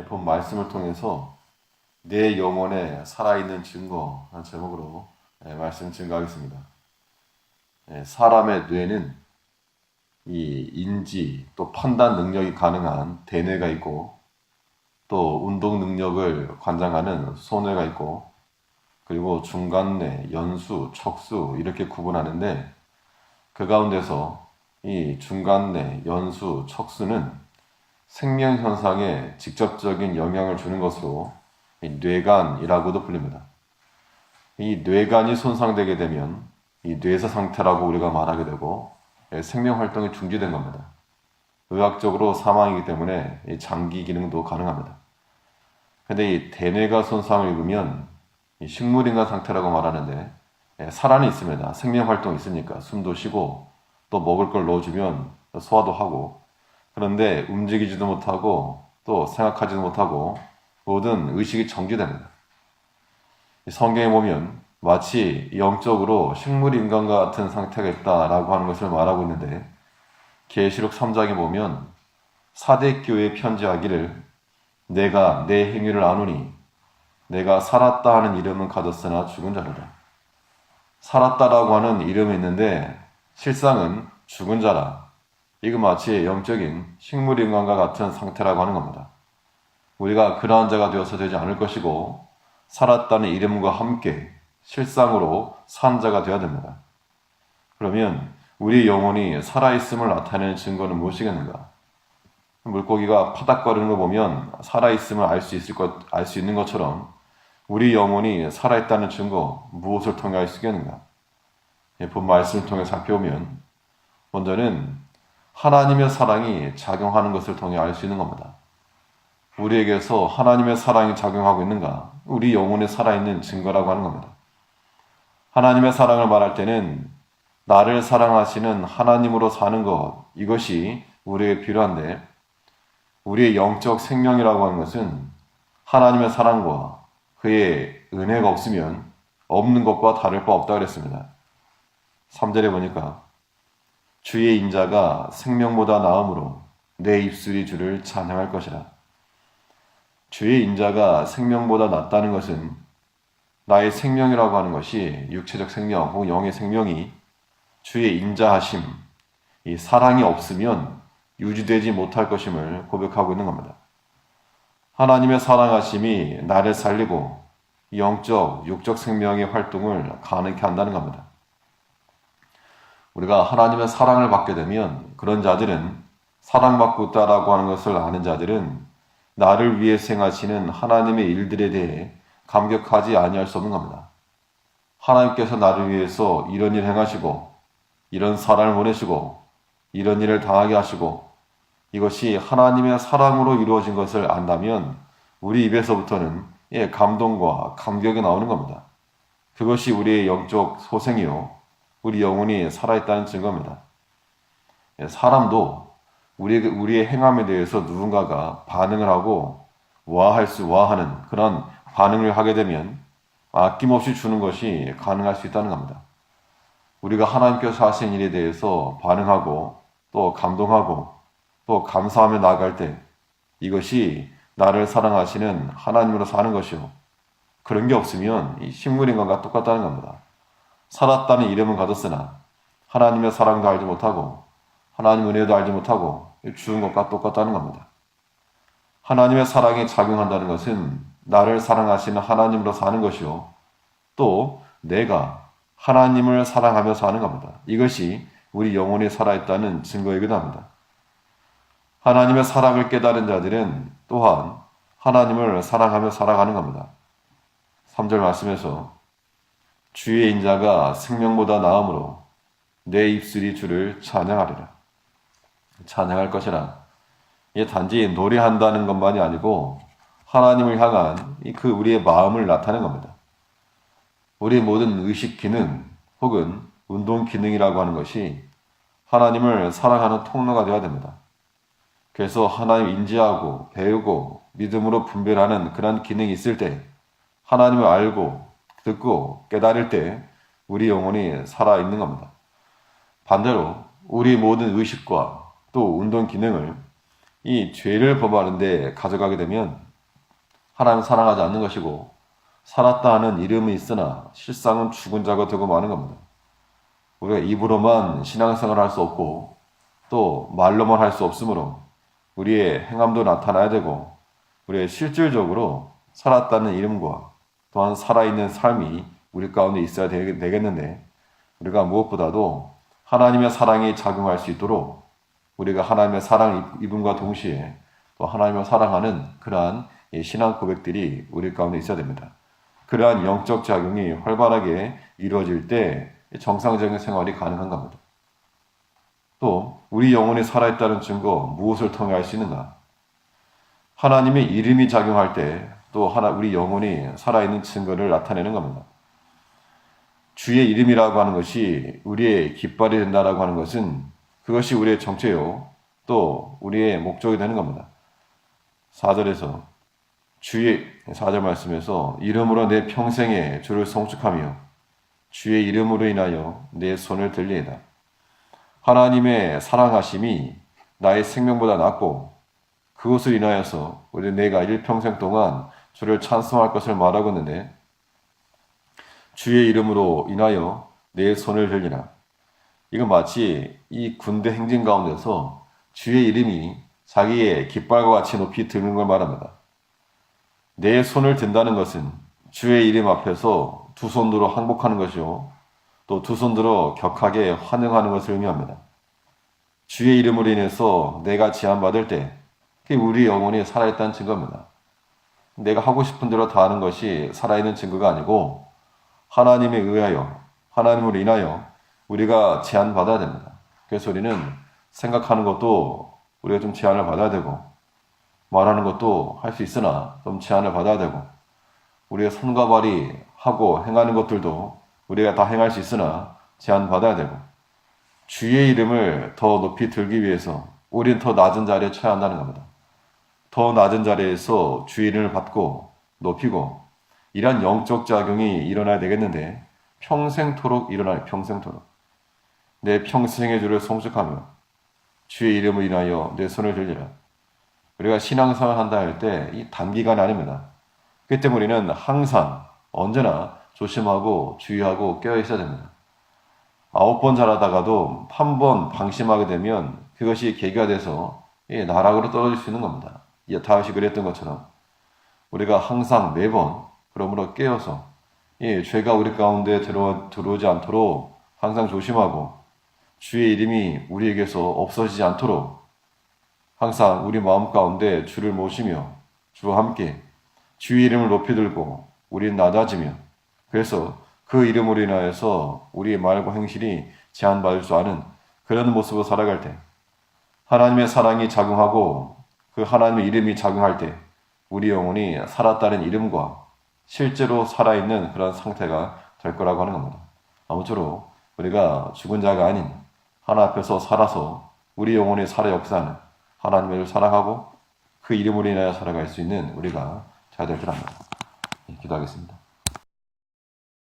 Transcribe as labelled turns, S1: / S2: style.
S1: 본 말씀을 통해서 내 영혼에 살아있는 증거 라는 제목으로 말씀 증거하겠습니다. 사람의 뇌는 이 인지 또 판단 능력이 가능한 대뇌가 있고 또 운동 능력을 관장하는 소뇌가 있고 그리고 중간뇌, 연수, 척수 이렇게 구분하는데 그 가운데서 이 중간뇌, 연수, 척수는 생명 현상에 직접적인 영향을 주는 것으로 뇌간이라고도 불립니다. 이 뇌간이 손상되게 되면 이 뇌사 상태라고 우리가 말하게 되고 생명 활동이 중지된 겁니다. 의학적으로 사망이기 때문에 장기 기능도 가능합니다. 근데 이 대뇌가 손상을 입으면 이 식물인간 상태라고 말하는데 살아는 있습니다. 생명 활동이 있으니까 숨도 쉬고 또 먹을 걸 넣어주면 소화도 하고 그런데 움직이지도 못하고 또 생각하지도 못하고 모든 의식이 정지됩니다. 성경에 보면 마치 영적으로 식물인간과 같은 상태가 있다라고 하는 것을 말하고 있는데 계시록 3장에 보면 사대 교회에 편지하기를 내가 내 행위를 아노니 내가 살았다 하는 이름은 가졌으나 죽은 자로다. 살았다라고 하는 이름이 있는데 실상은 죽은 자라. 이거 마치 영적인 식물인간과 같은 상태라고 하는 겁니다. 우리가 그러한 자가 되어서 되지 않을 것이고 살았다는 이름과 함께 실상으로 산 자가 되어야 됩니다. 그러면 우리 영혼이 살아있음을 나타내는 증거는 무엇이겠는가? 물고기가 파닥거리는 거 보면 살아있음을 알 수 있는 것처럼 우리 영혼이 살아있다는 증거 무엇을 통해 알 수 있겠는가? 본 말씀을 통해 살펴보면 먼저는 하나님의 사랑이 작용하는 것을 통해 알 수 있는 겁니다. 우리에게서 하나님의 사랑이 작용하고 있는가? 우리 영혼에 살아있는 증거라고 하는 겁니다. 하나님의 사랑을 말할 때는 나를 사랑하시는 하나님으로 사는 것, 이것이 우리에게 필요한데 우리의 영적 생명이라고 하는 것은 하나님의 사랑과 그의 은혜가 없으면 없는 것과 다를 바 없다고 그랬습니다. 3절에 보니까 주의 인자가 생명보다 나음으로 내 입술이 주를 찬양할 것이라. 주의 인자가 생명보다 낫다는 것은 나의 생명이라고 하는 것이 육체적 생명 혹은 영의 생명이 주의 인자하심, 이 사랑이 없으면 유지되지 못할 것임을 고백하고 있는 겁니다. 하나님의 사랑하심이 나를 살리고 영적, 육적 생명의 활동을 가능케 한다는 겁니다. 우리가 하나님의 사랑을 받게 되면 그런 자들은 사랑받고 있다라고 하는 것을 아는 자들은 나를 위해 행하시는 하나님의 일들에 대해 감격하지 아니할 수 없는 겁니다. 하나님께서 나를 위해서 이런 일 행하시고 이런 사랑을 보내시고 이런 일을 당하게 하시고 이것이 하나님의 사랑으로 이루어진 것을 안다면 우리 입에서부터는 감동과 감격이 나오는 겁니다. 그것이 우리의 영적 소생이요 우리 영혼이 살아있다는 증거입니다. 사람도 우리의 행함에 대해서 누군가가 반응을 하고 와하는 그런 반응을 하게 되면 아낌없이 주는 것이 가능할 수 있다는 겁니다. 우리가 하나님께서 하신 일에 대해서 반응하고 또 감동하고 또 감사하며 나아갈 때 이것이 나를 사랑하시는 하나님으로 사는 것이요. 그런 게 없으면 이 식물인간과 똑같다는 겁니다. 살았다는 이름은 가졌으나 하나님의 사랑도 알지 못하고 하나님 은혜도 알지 못하고 죽은 것과 똑같다는 겁니다. 하나님의 사랑이 작용한다는 것은 나를 사랑하시는 하나님으로 사는 것이요. 또 내가 하나님을 사랑하며 사는 겁니다. 이것이 우리 영혼이 살아있다는 증거이기도 합니다. 하나님의 사랑을 깨달은 자들은 또한 하나님을 사랑하며 살아가는 겁니다. 3절 말씀에서 주의 인자가 생명보다 나음으로 내 입술이 주를 찬양하리라. 찬양할 것이라. 이게 단지 노래한다는 것만이 아니고 하나님을 향한 그 우리의 마음을 나타내는 겁니다. 우리의 모든 의식 기능 혹은 운동 기능이라고 하는 것이 하나님을 사랑하는 통로가 되어야 됩니다. 그래서 하나님 인지하고 배우고 믿음으로 분별하는 그런 기능이 있을 때 하나님을 알고 듣고 깨달을 때 우리 영혼이 살아있는 겁니다. 반대로 우리 모든 의식과 또 운동 기능을 이 죄를 범하는데 가져가게 되면 하나님 사랑하지 않는 것이고 살았다 하는 이름이 있으나 실상은 죽은 자가 되고 마는 겁니다. 우리가 입으로만 신앙생활을 할 수 없고 또 말로만 할 수 없으므로 우리의 행함도 나타나야 되고 우리의 실질적으로 살았다는 이름과 또한 살아있는 삶이 우리 가운데 있어야 되겠는데 우리가 무엇보다도 하나님의 사랑이 작용할 수 있도록 우리가 하나님의 사랑 입음과 동시에 또 하나님을 사랑하는 그러한 신앙 고백들이 우리 가운데 있어야 됩니다. 그러한 영적 작용이 활발하게 이루어질 때 정상적인 생활이 가능한 겁니다. 또 우리 영혼이 살아있다는 증거 무엇을 통해 알 수 있는가? 하나님의 이름이 작용할 때 또 우리 영혼이 살아있는 증거를 나타내는 겁니다. 주의 이름이라고 하는 것이 우리의 깃발이 된다라고 하는 것은 그것이 우리의 정체요 또 우리의 목적이 되는 겁니다. 4절에서 4절 말씀에서 이름으로 내 평생에 주를 송축하며 주의 이름으로 인하여 내 손을 들리이다. 하나님의 사랑하심이 나의 생명보다 낫고 그것을 인하여서 내가 일평생 동안 주를 찬송할 것을 말하고 있는데 주의 이름으로 인하여 내 손을 들리라. 이건 마치 이 군대 행진 가운데서 주의 이름이 자기의 깃발과 같이 높이 드는 걸 말합니다. 내 손을 든다는 것은 주의 이름 앞에서 두 손 들어 항복하는 것이요 또 두 손 들어 격하게 환영하는 것을 의미합니다. 주의 이름으로 인해서 내가 제한받을 때 그게 우리 영혼이 살아있다는 증거입니다. 내가 하고 싶은 대로 다 하는 것이 살아있는 증거가 아니고 하나님에 의하여 하나님으로 인하여 우리가 제한받아야 됩니다. 그래서 우리는 생각하는 것도 우리가 좀 제한을 받아야 되고 말하는 것도 할 수 있으나 좀 제한을 받아야 되고 우리의 손과 발이 하고 행하는 것들도 우리가 다 행할 수 있으나 제한받아야 되고 주의 이름을 더 높이 들기 위해서 우리는 더 낮은 자리에 쳐야 한다는 겁니다. 더 낮은 자리에서 주의 이름을 받고 높이고 이러한 영적 작용이 일어나야 되겠는데 평생토록 일어나요. 평생토록. 내 평생의 주를 송축하며 주의 이름을 인하여 내 손을 들리라. 우리가 신앙생활 한다 할 때 이 단기간이 아닙니다. 그렇기 때문에 우리는 항상 언제나 조심하고 주의하고 깨어 있어야 됩니다. 9번 잘하다가도 한 번 방심하게 되면 그것이 계기가 돼서 나락으로 떨어질 수 있는 겁니다. 다윗이 그랬던 것처럼 우리가 항상 매번 그러므로 깨어서 죄가 우리 가운데 들어오지 않도록 항상 조심하고 주의 이름이 우리에게서 없어지지 않도록 항상 우리 마음 가운데 주를 모시며 주와 함께 주의 이름을 높이 들고 우리는 낮아지며 그래서 그 이름으로 인하여서 우리의 말과 행실이 제한받을 수 않은 그런 모습으로 살아갈 때 하나님의 사랑이 작용하고 그 하나님의 이름이 작용할 때 우리 영혼이 살았다는 이름과 실제로 살아있는 그런 상태가 될 거라고 하는 겁니다. 아무쪼록 우리가 죽은 자가 아닌 하나 앞에서 살아서 우리 영혼이 살아 역사하는 하나님을 사랑하고 그 이름으로 인하여 살아갈 수 있는 우리가 잘 될 줄 압니다. 기도하겠습니다.